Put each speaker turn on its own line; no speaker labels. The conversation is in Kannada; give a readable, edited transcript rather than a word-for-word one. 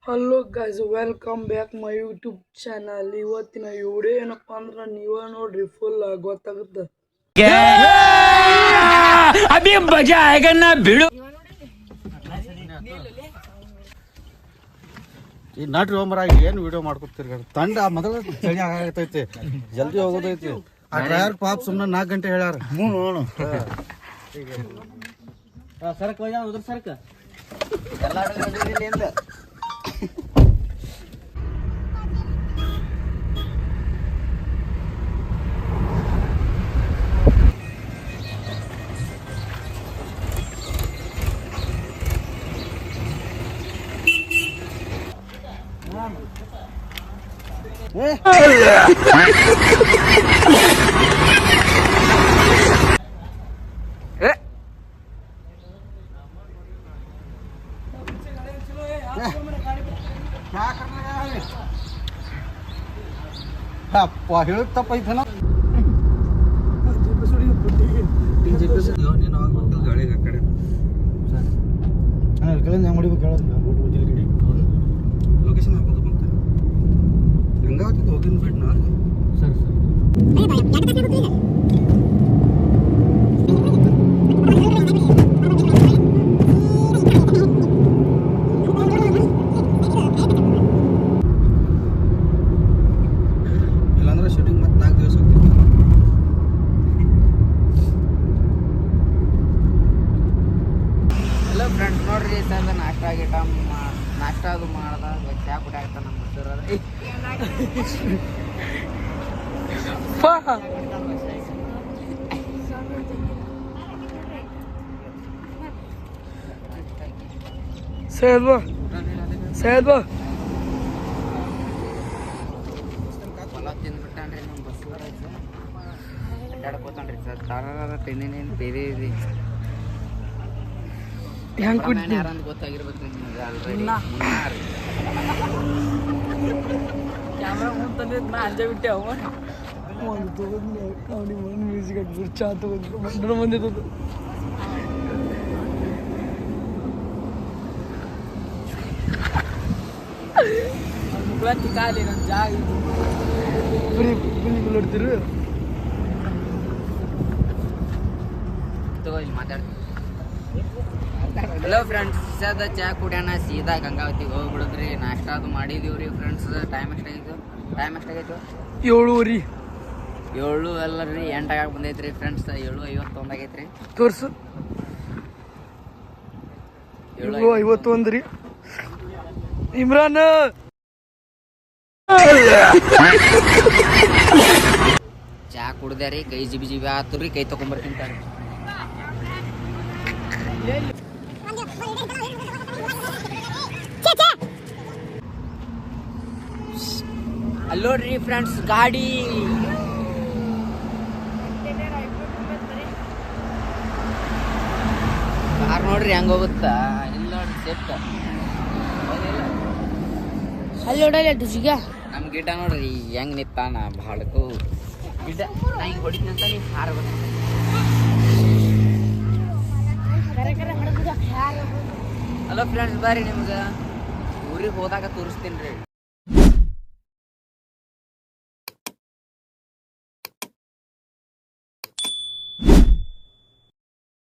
Hello guys, welcome back my YouTube channel. ಇವತ್ತಿನ ವಿಡಿಯೋ ಏನಪ್ಪಾ ಅಂದ್ರೆ ನೀವ ನೋಡ್ರಿ, ಫುಲ್ ಗೊತ್ತಾಗುತ್ತೆ.
ಅಭಿ ಮಜಾ ಆएगा ना भिड़ो.
ಈ ನಟ್ರಿ ಹೋಮರ ಏನು ವಿಡಿಯೋ ಮಾಡ್ಕೊತಿರ್ಗ ತಂಡ ಮೊದಲ ಚಳಿ ಆಗತೈತಿ, ಜಲ್ದಿ ಹೋಗೋದೈತಿ. ಆ ಡ್ರೈವರ್ ಪಾಪ ಸುಮ್ಮನೆ 4 ಗಂಟೆ ಹೇಳ್ಯಾರ. ನೋಡು
ಸರಕ್ ಉದ್ರ ಸರಕ್ ಎಲ್ಲ
ಹೇಳ ತಪ್ಪೈತನ. ಗಾಳಿಗೆ ಆ ಕಡೆ ಹೆಂಗ್ ಹೊಡಿಬೇಕು ಹೇಳಿ. ಲೊಕೇಶನ್ ಹಾಕೋದು ಬಂತ ಹೆಂಗಾಗ್ತದೆ ಹೋಗಿನ ಬಿಡ್ನ. ಸರಿ ಇಲ್ಲಾಂದ್ರೆ ಶೂಟಿಂಗ್ ಮತ್ತೆ 4 ದಿವಸ ಹೋಗ್ತೀವಿ.
ಹಲೋ ಫ್ರೆಂಡ್ಸ್, ನೋಡ್ರಿ ಸರ್ ನಾಷ್ಟ ಅದು ಮಾಡ್ದಾಗ ಚಾ ಕುಡಿ ಆಗ್ತಾನೆ ನಮ್ಮ ಮುಟ್ಟಿರೋದು.
ಸೈದ್ ಬಾ
ಹೊಲ ತಿಂದ್ಬಿಟ್ಟಾನ್ರಿ ನಮ್ಮ ಬಸ್ ಅಡ್ಡಾಡ್ಕೋತಾನ್ರಿ ಸರ್. ತಾರ ತಿನ್ನೇನು ಬೇರೆ ಇದೆ.
ಹೆಂಗ್ ಕುಟ್ಟಿ
ಯಾರಂತ ಗೊತ್ತಾಗಿರ್ಬೇಕು ನಿಮ್ಗೆ ಆಲ್ರೆಡಿ.
ಕ್ಯಾಮ್ರಾ ಮುಂದೆ ಅಂಜೆ ಬಿಟ್ಟೆ ಅವ ಮ್ಯೂಸಿಕ್ ಹಾಕ್ಬಿಟ್ಟು ಚಾ ತಗೊಂಡು ಮಂಡನ ಬಂದಿದ್ದು. ಮುಗ್ಲತ್ತಿ ಕಾಲಿ ನನ್ನ ಜಾಗ ನೋಡ್ತಿರು.
ತಗೋ ಇಲ್ಲಿ ಮಾತಾಡ್ತೀನಿ. ಹಲೋ ಫ್ರೆಂಡ್ಸ್, ಸದ ಚಾ ಕುಡಿಯೋಣ ಸೀದಾ ಗಂಗಾವತಿಗೆ ಹೋಗ್ಬಿಡುದ್ರಿ. ನಾಷ್ಟ ಅದು ಮಾಡಿದೀವ್ರಿ ಫ್ರೆಂಡ್ಸ್. ಟೈಮ್ ಎಷ್ಟಾಗಿತ್ತು?
7:30.
7 ಅಲ್ಲ ರೀ, 8 ಆಗಿ ಬಂದೈತ್ರಿ ಫ್ರೆಂಡ್ಸ್. 7:51 ಆಗೈತ್ರಿ.
ತೋರ್ಸು. 7:51 ರೀ. ಇಮ್ರಾನ್
ಚಾ ಕುಡ್ದೆ ರೀ, ಕೈ ಜಿಬಿ ಆತು ರೀ. ಕೈ ತಗೊಂಬರ್ತೀನಿ ತಾನೆ. ಅಲ್ಲಿ ನೋಡ್ರಿ ಫ್ರೆಂಡ್ಸ್, ಗಾಡಿ ಕಾರ್ ನೋಡ್ರಿ ಹೆಂಗ ಹೋಗುತ್ತಾ. ಇಲ್ಲ ನೋಡ್ರಿ ಸೇಫ್ಟ.
ಅಲ್ಲಿ ನೋಡಲ್ಲ ದುಜಿಗ
ನಮ್ ಗಿಡ ನೋಡ್ರಿ ಹೆಂಗ್ ನಿತ್ತಾನ ಬಾಳಕು ಗಿಡ. ನಾ ಹಿಂಗ್ ಹೊಡಿತಂತ ನೀವು ಹಾರ. ಹಲೋ ಫ್ರೆಂಡ್ಸ್, ಬರ್ರಿ ನಿಮ್ಗೆ ಊರಿಗೆ ಹೋದಾಗ ತೋರಿಸ್ತೀನಿ ರೀ.